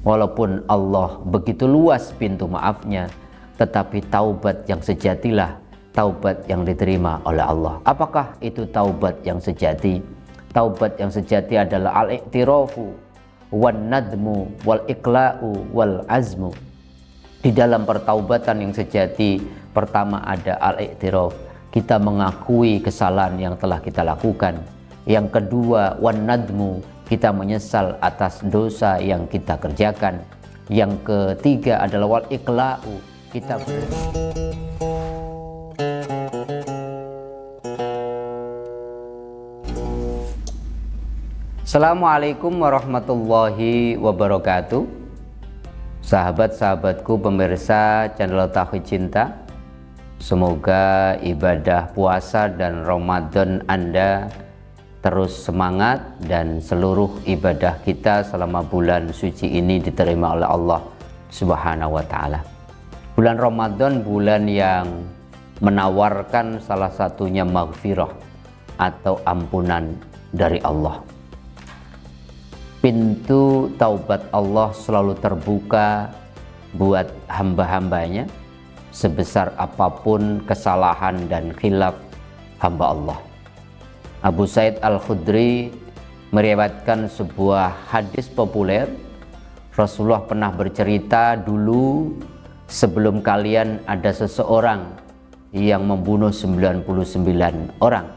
Walaupun Allah begitu luas pintu maafnya, tetapi taubat yang sejatilah taubat yang diterima oleh Allah. Apakah itu taubat yang sejati? Taubat yang sejati adalah al-iktirafu wan nadmu wal iqla'u wal azmu. Di dalam pertaubatan yang sejati, pertama ada al-iktiraf, kita mengakui kesalahan yang telah kita lakukan. Yang kedua, wan nadmu, kita menyesal atas dosa yang kita kerjakan. Yang ketiga adalah wal iqla'u, kita Assalamualaikum warahmatullahi wabarakatuh. Sahabat-sahabatku pemirsa channel Tauhid Cinta, semoga ibadah puasa dan Ramadan Anda terus semangat dan seluruh ibadah kita selama bulan suci ini diterima oleh Allah Subhanahu wa Ta'ala. Bulan Ramadan bulan yang menawarkan salah satunya maghfirah atau ampunan dari Allah. Pintu taubat Allah selalu terbuka buat hamba-hambanya, sebesar apapun kesalahan dan khilaf hamba Allah. Abu Sa'id Al-Khudri meriwayatkan sebuah hadis populer. Rasulullah pernah bercerita, dulu sebelum kalian ada seseorang yang membunuh 99 orang.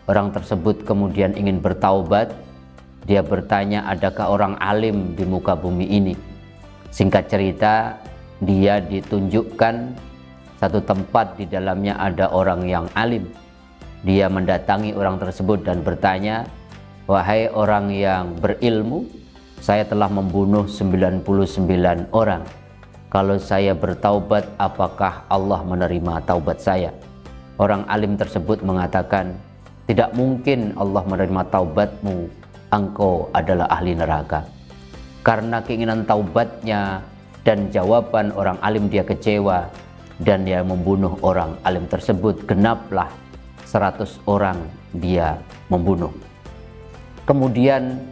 Orang tersebut kemudian ingin bertaubat. Dia bertanya, adakah orang alim di muka bumi ini? Singkat cerita, dia ditunjukkan satu tempat, di dalamnya ada orang yang alim. Dia mendatangi orang tersebut dan bertanya, wahai orang yang berilmu, saya telah membunuh 99 orang. Kalau saya bertaubat, apakah Allah menerima taubat saya? Orang alim tersebut mengatakan, tidak mungkin Allah menerima taubatmu, engkau adalah ahli neraka. Karena keinginan taubatnya dan jawaban orang alim, dia kecewa dan dia membunuh orang alim tersebut. Genaplah 100 orang dia membunuh. Kemudian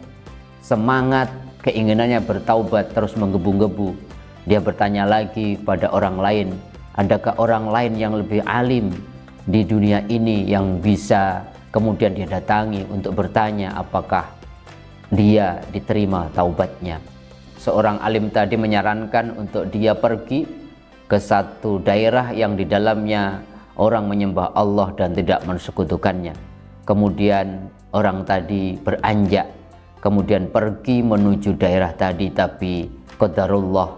semangat keinginannya bertaubat terus menggebu-gebu. Dia bertanya lagi pada orang lain, adakah orang lain yang lebih alim di dunia ini yang bisa kemudian dia datangi untuk bertanya apakah dia diterima taubatnya. Seorang alim tadi menyarankan untuk dia pergi ke satu daerah yang di dalamnya orang menyembah Allah dan tidak mensekutukannya. Kemudian orang tadi beranjak, kemudian pergi menuju daerah tadi, tapi qadarullah,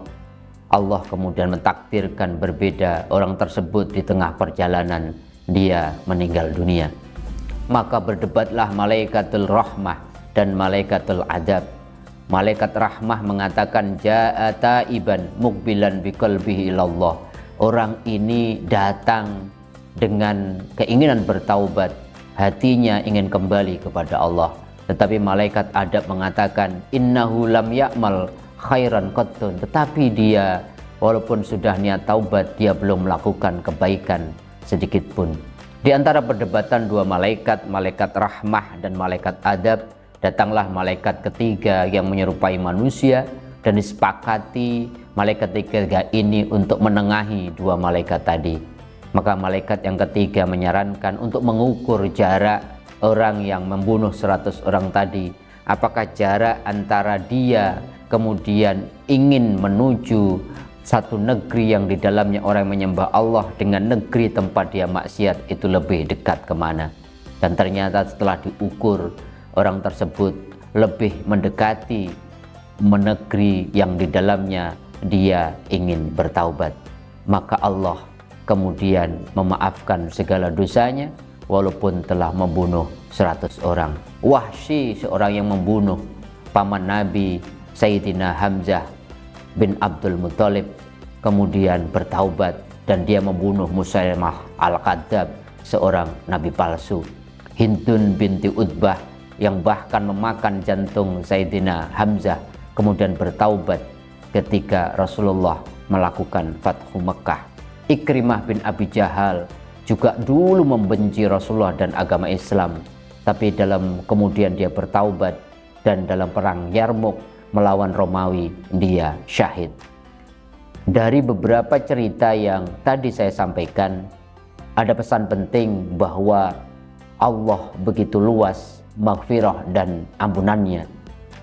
Allah kemudian mentakdirkan berbeda. Orang tersebut di tengah perjalanan dia meninggal dunia. Maka berdebatlah malaikatul rahmah dan malaikatul adab. Malaikat rahmah mengatakan, jaa taiban muqbilan biqalbihi ilallah. Orang ini datang dengan keinginan bertaubat, hatinya ingin kembali kepada Allah. Tetapi malaikat adab mengatakan, innahu lam ya'mal khairan qattun. Tetapi dia walaupun sudah niat taubat, dia belum melakukan kebaikan sedikit pun. Di antara perdebatan dua malaikat, malaikat rahmah dan malaikat adab, datanglah malaikat ketiga yang menyerupai manusia dan disepakati malaikat ketiga ini untuk menengahi dua malaikat tadi. Maka malaikat yang ketiga menyarankan untuk mengukur jarak orang yang membunuh 100 orang tadi. Apakah jarak antara dia kemudian ingin menuju satu negeri yang di dalamnya orang menyembah Allah dengan negeri tempat dia maksiat itu lebih dekat kemana? Dan ternyata setelah diukur, orang tersebut lebih mendekati negeri yang di dalamnya dia ingin bertaubat. Maka Allah kemudian memaafkan segala dosanya walaupun telah membunuh 100 orang. Wahsy, seorang yang membunuh paman Nabi Sayyidina Hamzah bin Abdul Muthalib, kemudian bertaubat dan dia membunuh Musailamah Al-Kadzab, seorang nabi palsu. Hindun binti Utbah yang bahkan memakan jantung Sayyidina Hamzah kemudian bertaubat ketika Rasulullah melakukan Fathu Mekah. Ikrimah bin Abi Jahal juga dulu membenci Rasulullah dan agama Islam, tapi kemudian dia bertaubat dan dalam perang Yarmuk melawan Romawi, dia syahid. Dari beberapa cerita yang tadi saya sampaikan, ada pesan penting bahwa Allah begitu luas maghfirah dan ampunannya.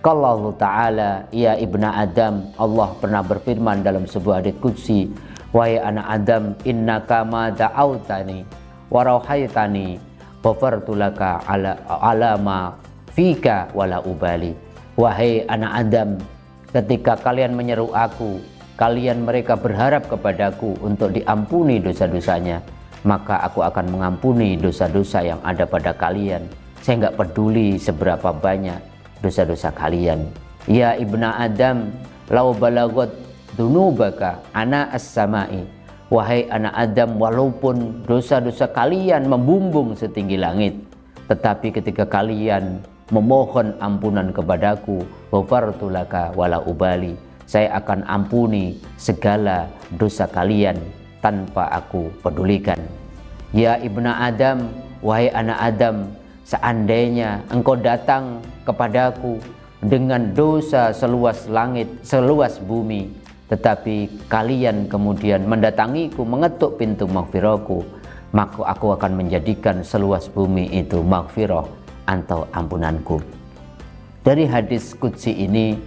Qala Allah Ta'ala, ya ibna Adam, Allah pernah berfirman dalam sebuah hadits qudsi, wahai anak Adam, innaka ma da'autani wa rauhaitani ghafartu laka ala ma fika wala ubali. Wahai anak Adam, ketika kalian menyeru aku, kalian mereka berharap kepadaku untuk diampuni dosa-dosanya, maka aku akan mengampuni dosa-dosa yang ada pada kalian. Saya nggak peduli seberapa banyak dosa-dosa kalian. Ya ibna Adam, lau balagot dunubaka ana as-samai. Wahai anak Adam, walaupun dosa-dosa kalian membumbung setinggi langit, tetapi ketika kalian memohon ampunan kepadaku, ghafartu laka wala ubali, saya akan ampuni segala dosa kalian tanpa aku pedulikan. Ya ibna Adam, wahai anak Adam, seandainya engkau datang kepadaku dengan dosa seluas langit, seluas bumi, tetapi kalian kemudian mendatangiku, mengetuk pintu maghfirahku, maka aku akan menjadikan seluas bumi itu maghfirah atau ampunanku. Dari hadis qudsi ini,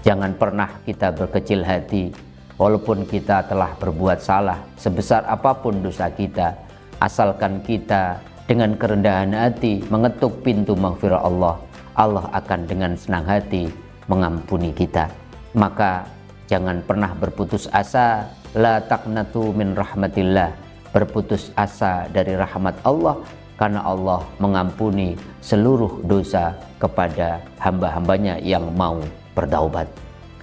jangan pernah kita berkecil hati, walaupun kita telah berbuat salah sebesar apapun dosa kita, asalkan kita dengan kerendahan hati mengetuk pintu maghfirah Allah, Allah akan dengan senang hati mengampuni kita. Maka jangan pernah berputus asa, la taqnatu min rahmatillah, berputus asa dari rahmat Allah, karena Allah mengampuni seluruh dosa kepada hamba-hambanya yang mau bertaubat.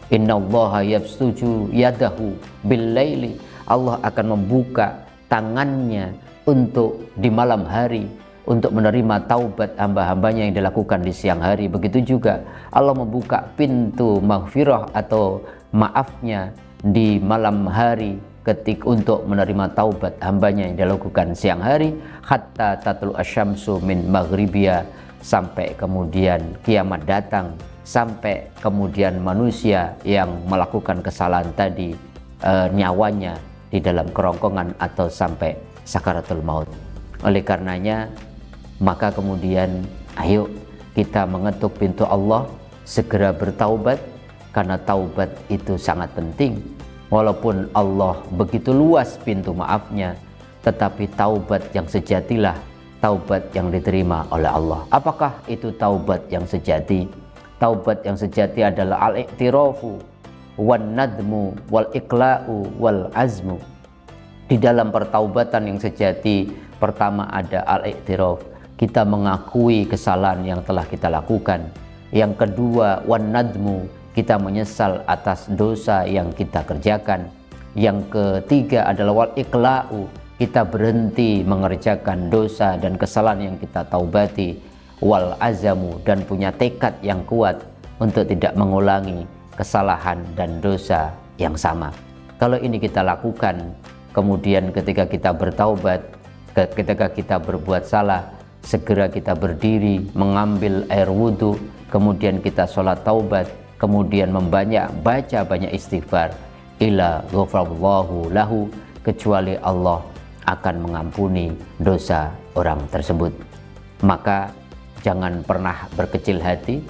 Innallaha yabsutu yadahu bil laili, Allah akan membuka tangannya untuk di malam hari untuk menerima taubat hamba-hambanya yang dilakukan di siang hari. Begitu juga Allah membuka pintu maghfirah atau maafnya di malam hari ketika untuk menerima taubat hambanya yang dilakukan siang hari, hatta tatlu asyamsu min maghribiya, sampai kemudian kiamat datang, sampai kemudian manusia yang melakukan kesalahan tadi nyawanya di dalam kerongkongan atau sampai sakaratul maut. Oleh karenanya, maka kemudian ayo kita mengetuk pintu Allah, segera bertaubat, karena taubat itu sangat penting. Walaupun Allah begitu luas pintu maafnya, tetapi taubat yang sejatilah taubat yang diterima oleh Allah. Apakah itu taubat yang sejati? Taubat yang sejati adalah al-iktirafu wan nadmu wal iqla'u wal azmu. Di dalam pertaubatan yang sejati, pertama ada al-iktiraf, kita mengakui kesalahan yang telah kita lakukan. Yang kedua, wan nadmu, kita menyesal atas dosa yang kita kerjakan. Yang ketiga adalah wal iqla'u, kita berhenti mengerjakan dosa dan kesalahan yang kita taubati. Wal azamu, dan punya tekad yang kuat untuk tidak mengulangi kesalahan dan dosa yang sama. Kalau ini kita lakukan, kemudian ketika kita bertaubat, ketika kita berbuat salah, segera kita berdiri, mengambil air wudhu, kemudian kita sholat taubat, kemudian baca banyak istighfar, ila ghafarallahu lahu, kecuali Allah akan mengampuni dosa orang tersebut. Maka jangan pernah berkecil hati.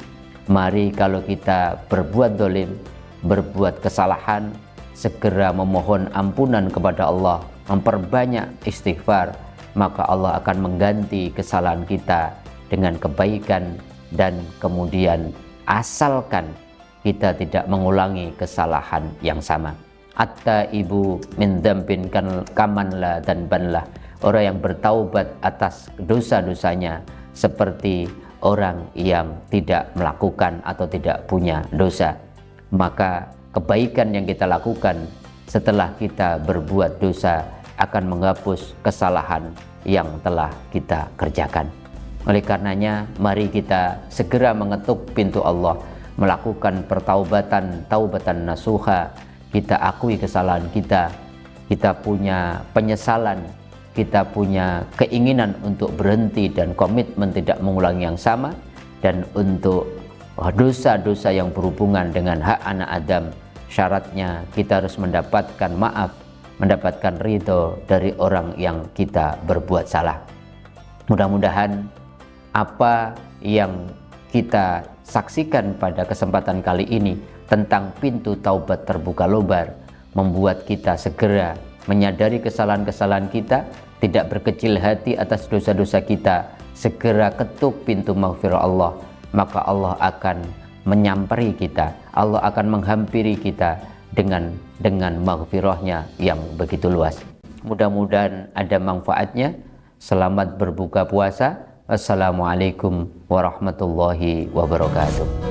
Mari kalau kita berbuat dolim, berbuat kesalahan, segera memohon ampunan kepada Allah, memperbanyak istighfar, maka Allah akan mengganti kesalahan kita dengan kebaikan. Dan kemudian asalkan kita tidak mengulangi kesalahan yang sama. At-taibu min dzambin kamanla dan banlah, orang yang bertaubat atas dosa-dosanya seperti orang yang tidak melakukan atau tidak punya dosa. Maka kebaikan yang kita lakukan setelah kita berbuat dosa akan menghapus kesalahan yang telah kita kerjakan. Oleh karenanya, mari kita segera mengetuk pintu Allah, melakukan pertaubatan, taubatan nasuha. Kita akui kesalahan kita punya penyesalan, kita punya keinginan untuk berhenti dan komitmen tidak mengulangi yang sama, dan untuk dosa-dosa yang berhubungan dengan hak anak Adam, syaratnya kita harus mendapatkan maaf, mendapatkan ridho dari orang yang kita berbuat salah. Mudah-mudahan apa yang kita saksikan pada kesempatan kali ini tentang pintu taubat terbuka lebar membuat kita segera menyadari kesalahan-kesalahan kita, tidak berkecil hati atas dosa-dosa kita, segera ketuk pintu maghfirah Allah, maka Allah akan menyamperi kita, Allah akan menghampiri kita dengan maghfirahnya yang begitu luas. Mudah-mudahan ada manfaatnya. Selamat berbuka puasa. Assalamualaikum warahmatullahi wabarakatuh.